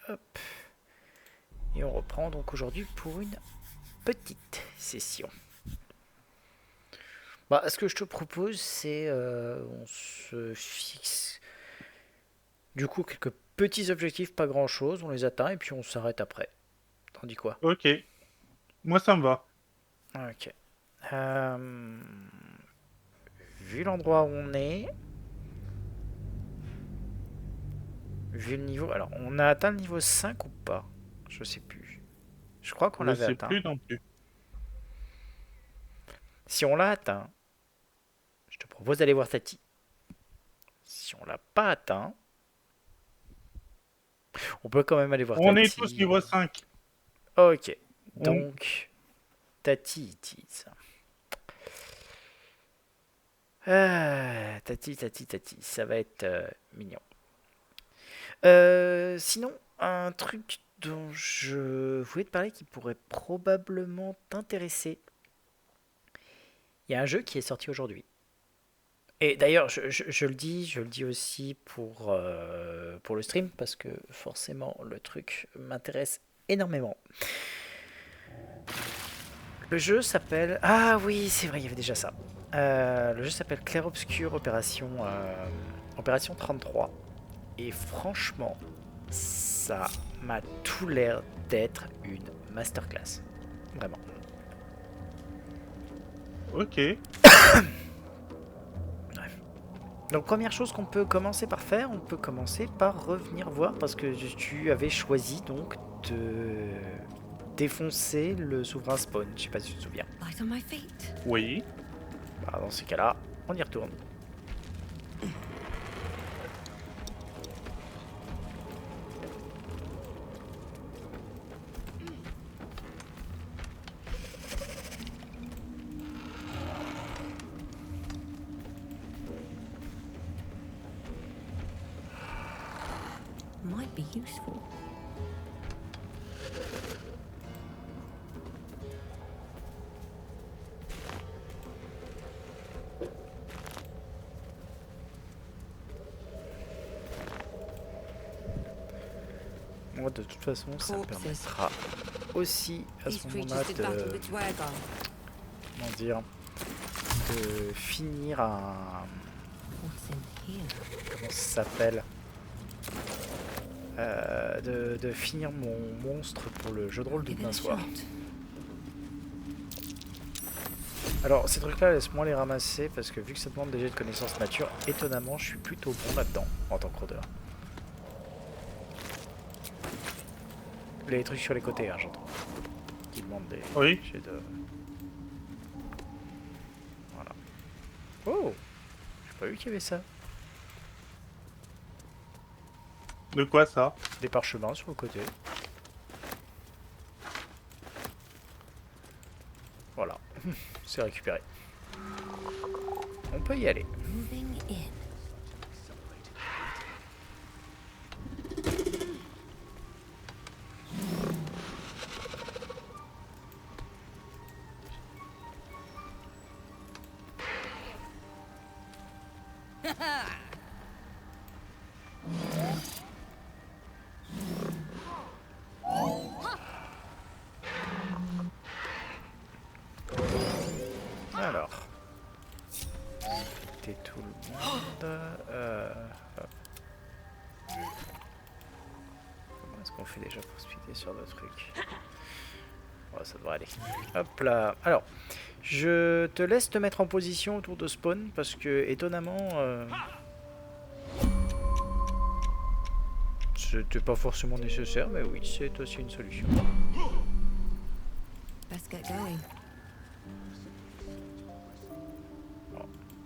Hop. Et on reprend donc aujourd'hui pour une petite session. Bah, ce que je te propose, c'est on se fixe du coup quelques petits objectifs, pas grand chose, on les atteint et puis on s'arrête après. T'en dis quoi? Ok, moi ça me va. Ok. Euh, Vu l'endroit où on est, vu le niveau. Alors, on a atteint le niveau 5 ou pas? Je sais plus. Je crois qu'on Je l'avait sais atteint. plus non plus. Si on l'a atteint, je te propose d'aller voir Tati. Si on l'a pas atteint, on peut quand même aller voir On est tous Tati. niveau 5. Ok. On... Donc, Tati Itis. Tati, ça va être mignon. Sinon, un truc dont je voulais te parler qui pourrait probablement t'intéresser. Il y a un jeu qui est sorti aujourd'hui. Et d'ailleurs, je le dis aussi pour le stream, parce que forcément, le truc m'intéresse énormément. Le jeu s'appelle... Ah oui, c'est vrai, il y avait déjà ça. Le jeu s'appelle Clair Obscur Opération 33. Et franchement, ça m'a tout l'air d'être une masterclass. Vraiment. Ok. Bref. Donc première chose qu'on peut commencer par faire, on peut commencer par revenir voir parce que tu avais choisi donc de défoncer le souverain spawn. Je sais pas si tu te souviens. Light on my feet. Oui. Bah, dans ces cas-là, on y retourne. Might be useful. Moi, de toute façon, ça me Corpses. permettra aussi à These ce creatures moment-là did de, battle with Dwergar. comment dire, de finir un, What's in here? comment ça s'appelle, de finir mon monstre pour le jeu de rôle de Give it demain a soir. shot. Alors, ces trucs-là, laisse-moi les ramasser parce que vu que ça demande déjà de connaissances nature, étonnamment, je suis plutôt bon là-dedans en tant que rôdeur. Les trucs sur les côtés, hein, j'entends. Qui demandent des Oui. jets de. Voilà. Oh! J'ai pas vu qu'il y avait ça. De quoi ça? Des parchemins sur le côté. Voilà. C'est récupéré. On peut y aller. Moving in. Alors. C'était tout le monde. Hop. Comment est-ce qu'on fait déjà pour speeder sur le truc? Oh, ça devrait aller. Hop là. Alors, je te laisse te mettre en position autour de spawn parce que étonnamment, c'était pas forcément nécessaire, mais oui, c'est aussi une solution. Let's get going.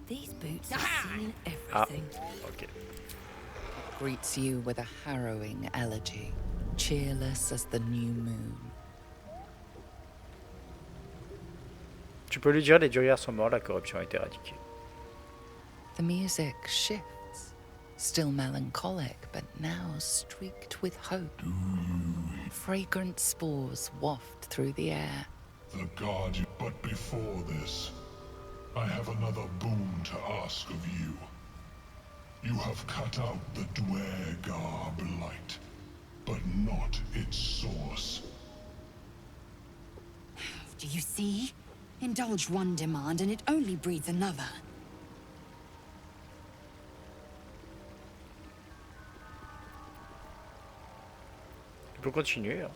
These boots have seen everything. Ok. Greets you with a harrowing elegy, cheerless as the new moon. Tu peux lui dire les durières sont morts, la corruption a été éradiquée. The music shifts, still melancholic, but now streaked with hope. Fragrant spores waft through the air. The god, but before this, I have another boon to ask of you. You have cut out the Dwergar blight, but not its source. Do you see? Indulge one demand and it only breeds another. Tu peux continuer. Hein.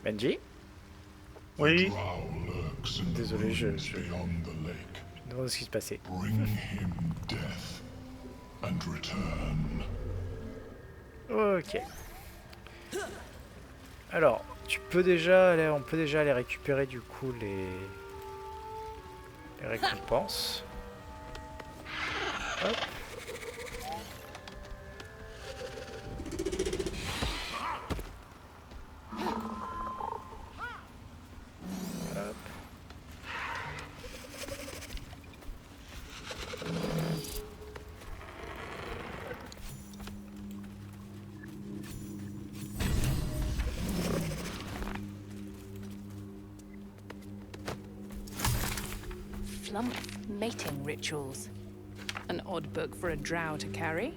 Benji? Oui. Drow lurks in the Désolé, ruins je beyond the lake. me demande ce qui se passait. Bring him death and return. Ok. Alors, on peut déjà aller récupérer du coup les récompenses. Hop. Hop. Flump mating rituals. An odd book for a drow to carry.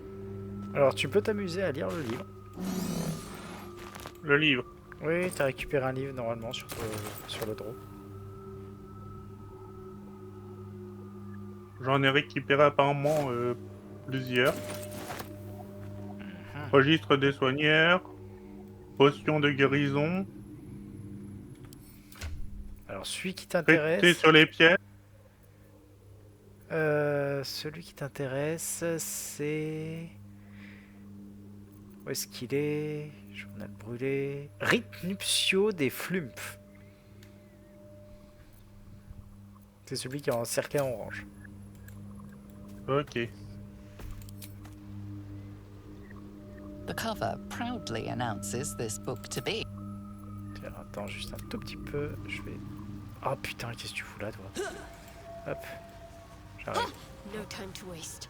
Alors, tu peux t'amuser à lire le livre. Le livre. Oui, t'as récupéré un livre normalement sur le draw. J'en ai récupéré apparemment plusieurs. Registre des soigneurs. Potion de guérison. Alors, celui qui Traité t'intéresse... sur les pièces. Celui qui t'intéresse, c'est... Où est-ce qu'il est? Journal brûlé. Rites nuptiaux des Flumph. C'est celui qui est encerclé en orange. Ok. The cover proudly announces this book to be. Tiens, attends juste un tout petit peu. Je vais... Oh putain, qu'est-ce que tu fous là, toi? Hop. J'arrive. No time to waste.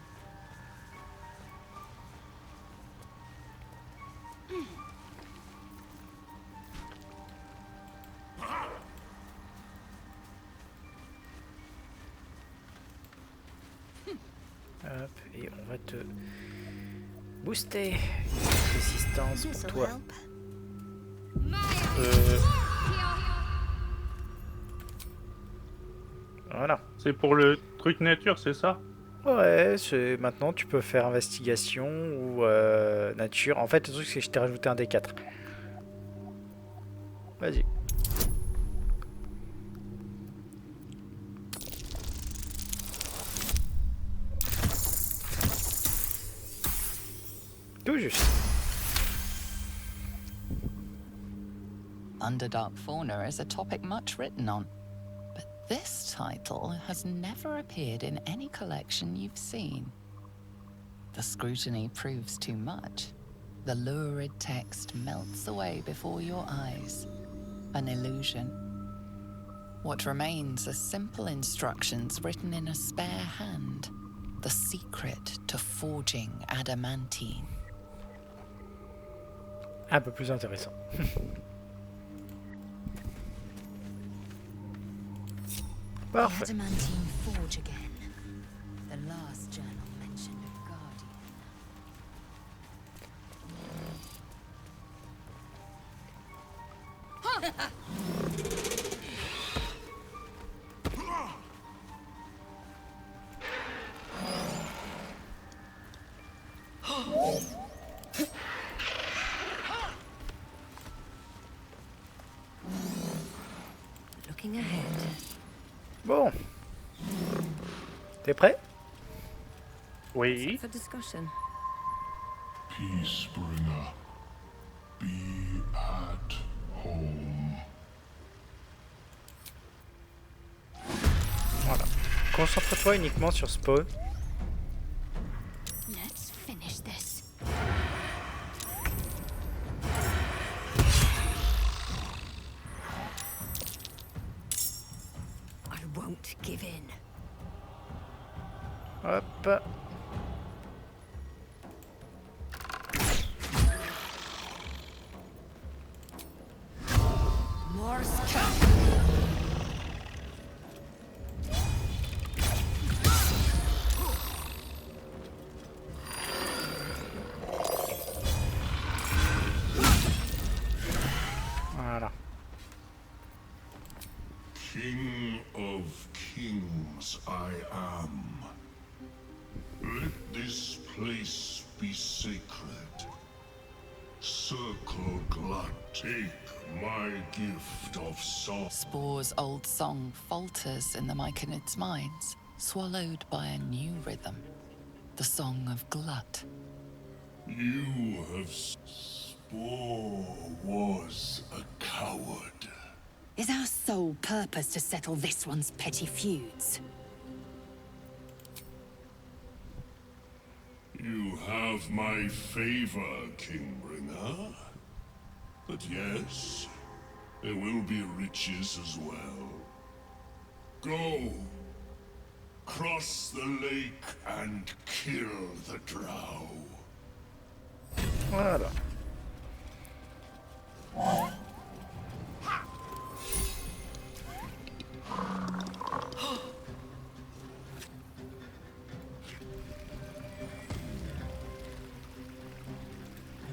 Hop, et on va te booster résistance pour This'll toi. help. Voilà. C'est pour le truc nature, c'est ça? Ouais, c'est maintenant tu peux faire investigation ou nature. En fait, le truc c'est que je t'ai rajouté un D4. Vas-y. Tout juste. Underdark fauna is a topic much written on. But this title has never appeared in any collection you've seen. The scrutiny proves too much. The lurid text melts away before your eyes. An illusion. What remains are simple instructions written in a spare hand. The secret to forging adamantine. Un peu plus intéressant. Parfait. Adamantine forge again. The last journal mentioned a guardian. Looking ahead. Bon. T'es prêt? Oui. For discussion. Peacebringer, be at home. Voilà. Concentre-toi uniquement sur Spawn. Let's finish this. I won't give in. Hop. Morse this place be sacred. Circle Glut, take my gift of song. Spore's old song falters in the Myconids' minds, swallowed by a new rhythm. The song of Glut. You have... Spore was a coward. Is our sole purpose to settle this one's petty feuds? You have my favor, Kingbringer. But yes, there will be riches as well. Go. Cross the lake and kill the drow. Voilà.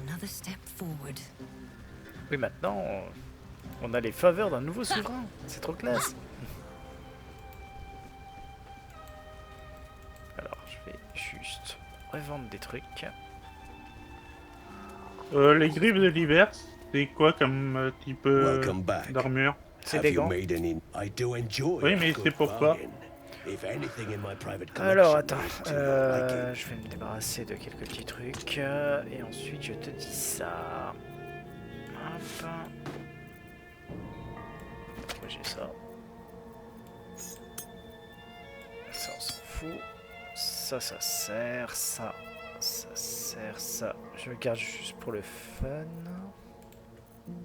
Another step forward. Oui, maintenant, on a les faveurs d'un nouveau souverain. C'est trop classe. Alors, je vais juste revendre des trucs. Les griffes de l'hiver, c'est quoi comme type Welcome back. d'armure? C'est Have des you gants. made any? I do enjoy Oui, a mais good c'est pourquoi? bargain. If anything in my private collection Alors, attends. is to your liking. Je vais me débarrasser de quelques petits trucs. Et ensuite, je te dis ça. Hop. Moi, j'ai ça. Ça, on s'en fout. Ça sert. Ça sert. Ça, je le garde juste pour le fun.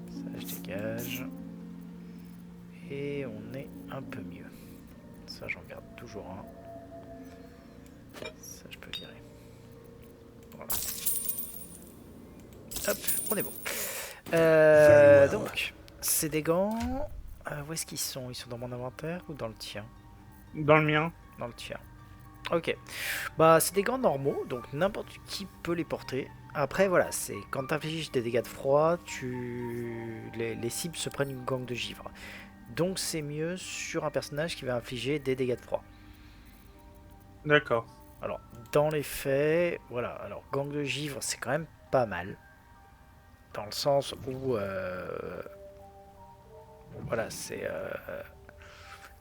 Ça, je dégage. Et on est un peu mieux. Ça, j'en garde toujours un. Ça, je peux virer. Voilà. Hop, on est bon. Very well. Donc, c'est des gants. Où est-ce qu'ils sont? Ils sont dans mon inventaire ou dans le tien? Dans le mien. Dans le tien. Ok. Bah, c'est des gants normaux, donc n'importe qui peut les porter. Après, voilà, c'est quand tu infliges des dégâts de froid, les cibles se prennent une gangue de givre. Donc, c'est mieux sur un personnage qui va infliger des dégâts de froid. D'accord. Alors, dans les faits, voilà. Alors, gangue de givre, c'est quand même pas mal. Dans le sens où... voilà, c'est...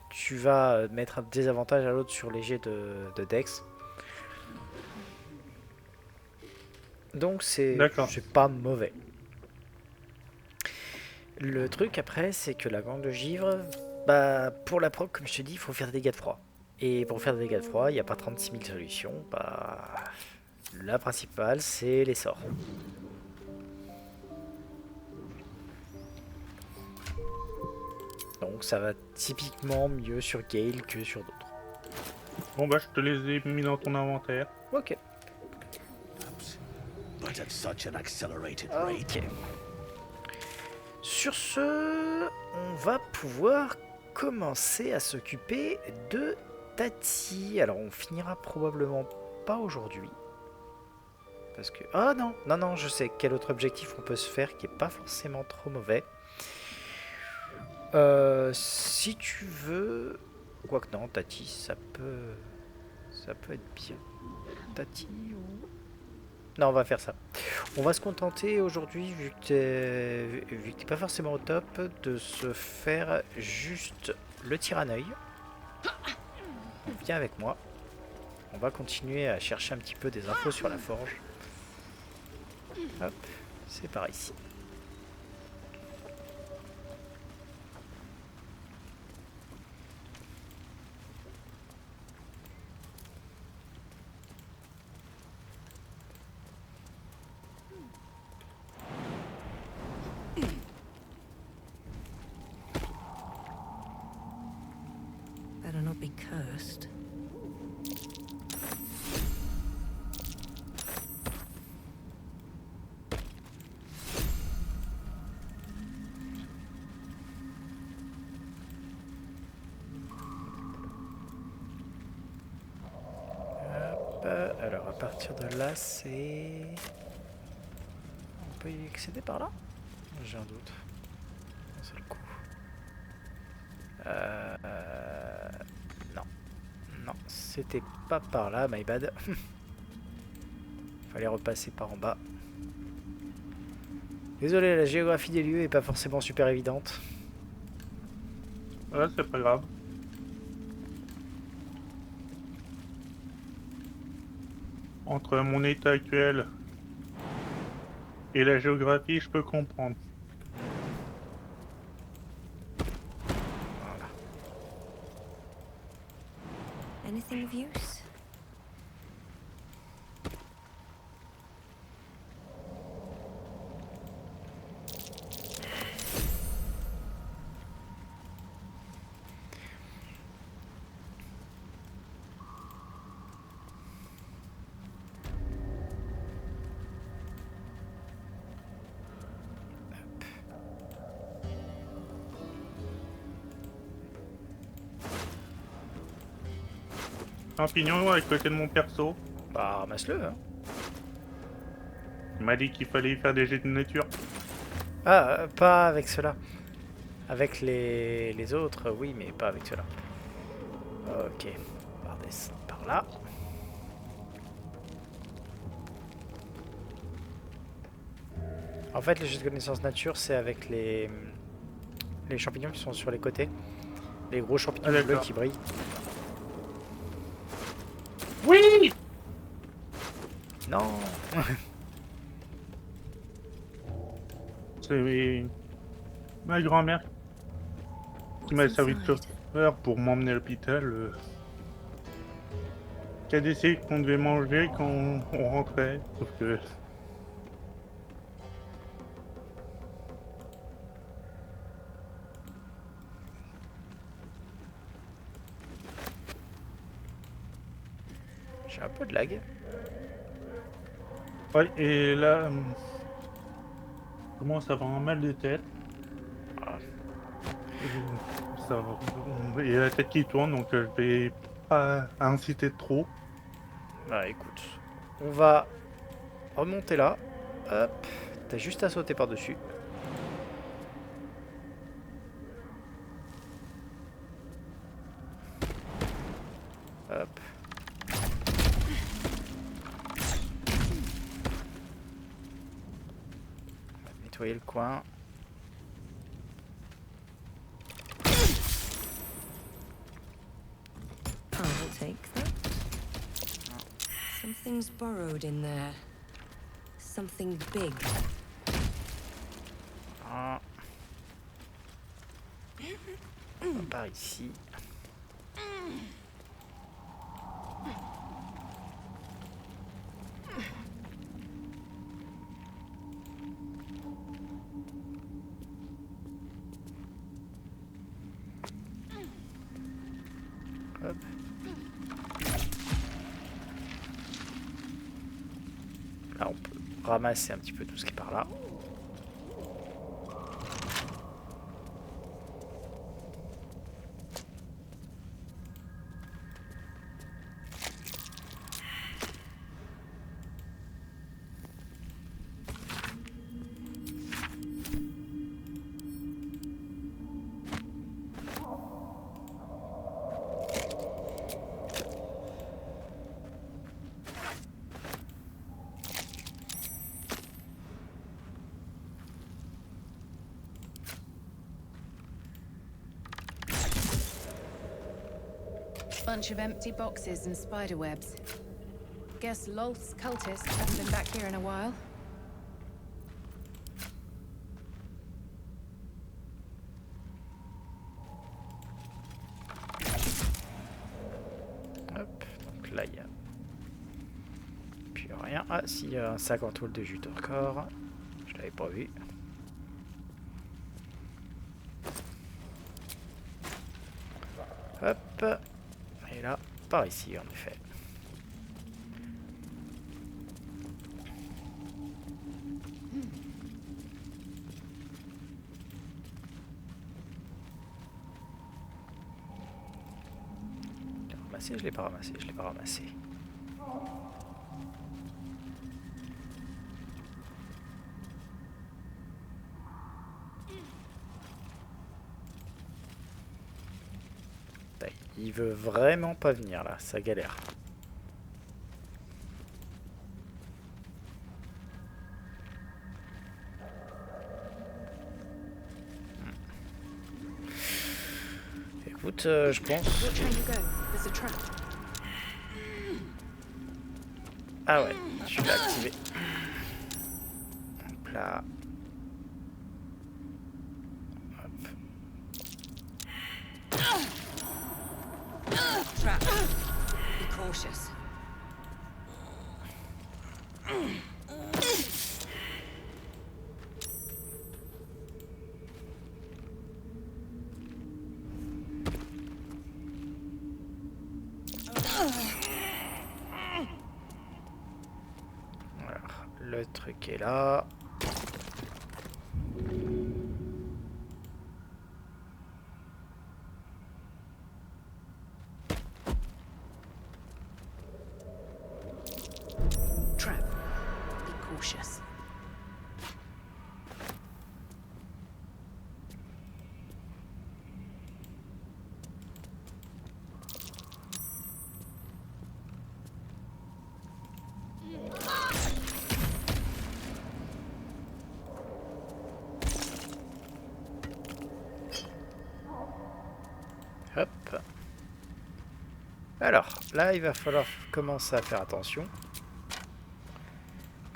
tu vas mettre un désavantage à l'autre sur les jets de Dex. Donc c'est pas mauvais. Le truc après, c'est que la gangue de givre, bah pour la proc, comme je te dis, il faut faire des dégâts de froid. Et pour faire des dégâts de froid, il n'y a pas 36 000 solutions. Bah, la principale, c'est les sorts. Donc ça va typiquement mieux sur Gale que sur d'autres. Bon bah je te les ai mis dans ton inventaire. Ok. But at such an accelerated rate. Ok. Sur ce, on va pouvoir commencer à s'occuper de Tati. Alors on finira probablement pas aujourd'hui. Parce que... Ah non, non, je sais quel autre objectif on peut se faire qui est pas forcément trop mauvais. Si tu veux... Quoique non, Tati, ça peut être bien. Tati ou... Non, on va faire ça. On va se contenter aujourd'hui, vu que t'es pas forcément au top, de se faire juste le tir à l'œil. Viens avec moi. On va continuer à chercher un petit peu des infos sur la forge. Hop, c'est par ici. Better not be cursed. Hop, alors à partir de là, c'est... On peut y accéder par là? J'ai un doute. C'est le coup. Non. Non, c'était pas par là, my bad. Fallait repasser par en bas. Désolé, la géographie des lieux est pas forcément super évidente. Ouais, c'est pas grave. Entre mon état actuel et la géographie, je peux comprendre. Anything of use? Champignon à côté de mon perso. Bah, ramasse-le, hein. Il m'a dit qu'il fallait faire des jets de nature. Ah, pas avec cela. Avec les autres, oui, mais pas avec cela. Ok. On va redescendre par là. En fait, les jeux de connaissance nature, c'est avec les champignons qui sont sur les côtés. Les gros champignons Ah, bleus d'accord. qui brillent. Oui! Non. C'est ma grand-mère qui m'a servi de chauffeur pour m'emmener à l'hôpital. Qui a décidé qu'on devait manger quand on rentrait. Sauf que... J'ai un peu de lag. Ouais, et là... je commence à avoir un mal de tête. Et la tête qui tourne, donc je vais pas inciter trop. Bah écoute, on va remonter là. Hop, t'as juste à sauter par-dessus. Hop. On va nettoyer le coin. I'll take that. Something's burrowed in there. Something big. Ah. On part ici. Hop. Là, on peut ramasser un petit peu tout ce qui est par là. Bunch of empty boxes and spider webs. Guess Lolth's cultists haven't been back here in a while. Hop, donc là il y a plus rien. Ah si, il y a un sac en tôle de jus de corps. Je l'avais pas vu. Hop. Et là, par ici en effet. Je l'ai ramassé, je l'ai pas ramassé, je l'ai pas ramassé. Il veut vraiment pas venir là, ça galère. écoute, je pense... Watch how you go. There's a trap. Ah ouais, je l'ai activé. Hop là. Hop. Trap. Be cautious. Voilà, le truc est là. Trap. Be cautious. Hop. Alors, là, il va falloir commencer à faire attention.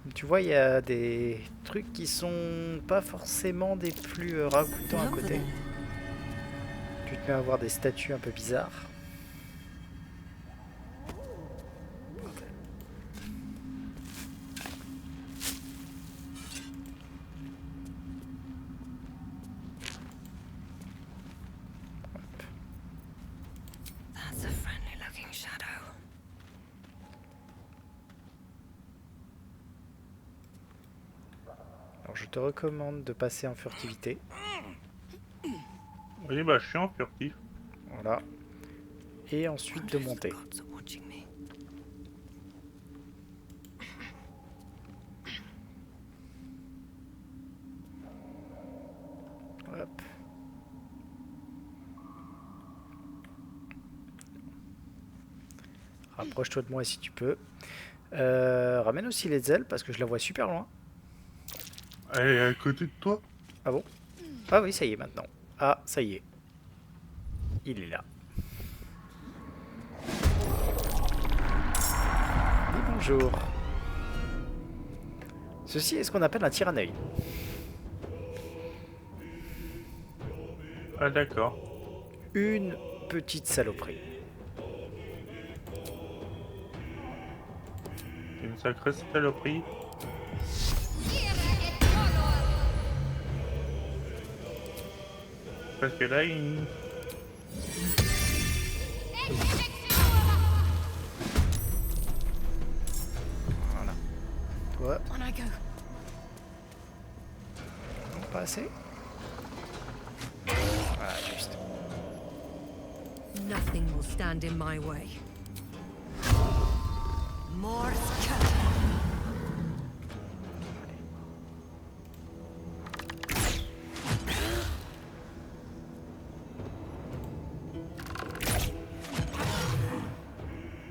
Comme tu vois, il y a des trucs qui sont pas forcément des plus ragoûtants à côté. Tu te mets à voir des statues un peu bizarres. That's a friendly looking shadow. Alors, je te recommande de passer en furtivité. Oui, bah, je suis en furtif. Voilà. Et ensuite de monter. Gods are watching me. Hop. Rapproche-toi de moi si tu peux. Ramène aussi les ailes parce que je la vois super loin. Elle est à côté de toi. Ah bon? Ah oui, ça y est maintenant. Ah, ça y est. Il est là. Dis bonjour. Ceci est ce qu'on appelle un tir à l'œil. Ah, d'accord. Une petite saloperie. C'est une sacrée saloperie. Parce que là, il... Voilà. Toi, On I go. pas assez? Voilà, juste. Nothing will stand in my way. Morse cut.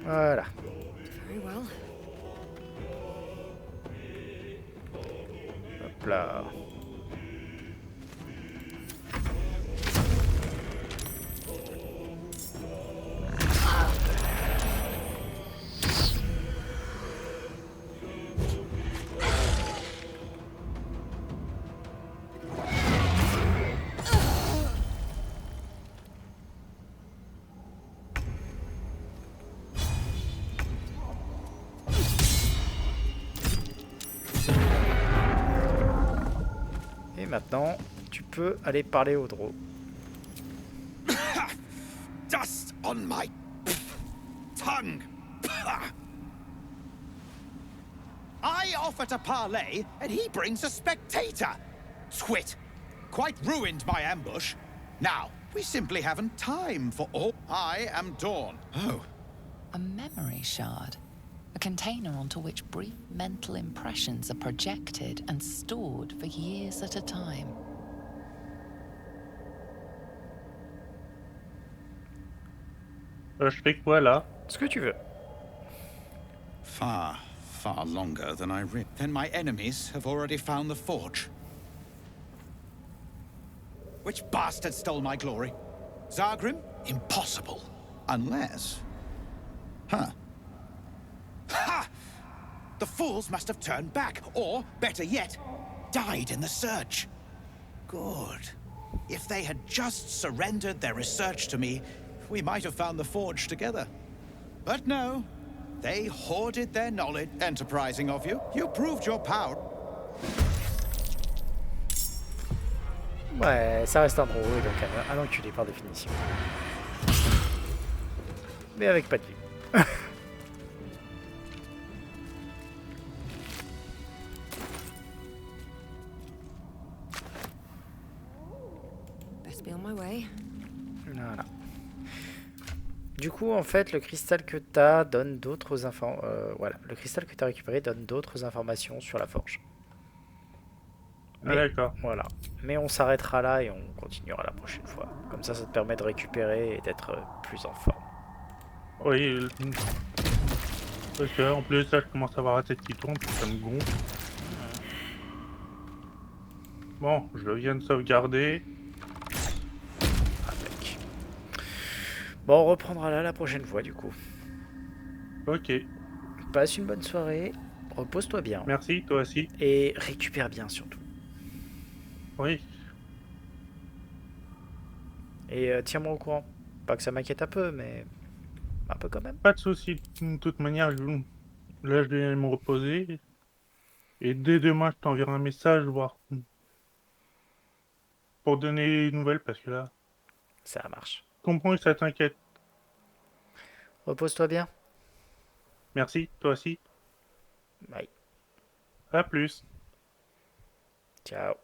Voilà. Very well. Hop là. Et maintenant, tu peux aller parler au draw. Dust on my tongue. I offer to parley, and he brings a spectator. Twit. Quite ruined my ambush. Now, we simply haven't time for all. I am Dawn. Oh. A memory shard. A container onto which brief mental impressions are projected and stored for years at a time. Je fais quoi là? Ce que tu veux. Far, far longer than I read. Then my enemies have already found the forge. Which bastard stole my glory? Zargrim? Impossible. Unless... Huh. Ha! The fools must have turned back, or, better yet, died in the search. Good. If they had just surrendered their research to me, we might have found the forge together. But no. They hoarded their knowledge. Enterprising of you. You proved your power. Ouais, ça reste un drôle, donc un enculé par définition. Mais avec pas de vie. Best be on my way. Voilà. Du coup, en fait, le cristal que tu as donne d'autres voilà, le cristal que tu as récupéré donne d'autres informations sur la forge. Ah, d'accord. Voilà. Mais on s'arrêtera là et on continuera la prochaine fois. Comme ça te permet de récupérer et d'être plus en forme. Oui. Parce que en plus, là, je commence à avoir la tête qui tourne, puis ça me gonfle. Bon, je viens de sauvegarder. Impec. Bon, on reprendra là la prochaine fois du coup. Ok. Passe une bonne soirée. Repose-toi bien. Merci, toi aussi. Et récupère bien surtout. Oui. Et tiens-moi au courant. Pas que ça m'inquiète un peu, mais un peu quand même. Pas de soucis. De toute manière, là, je vais me reposer. Et dès demain, je t'enverrai un message, voir pour donner des nouvelles, parce que là, Ça marche. je comprends que ça t'inquiète. Repose-toi bien. Merci, toi aussi. Bye. À plus. Ciao.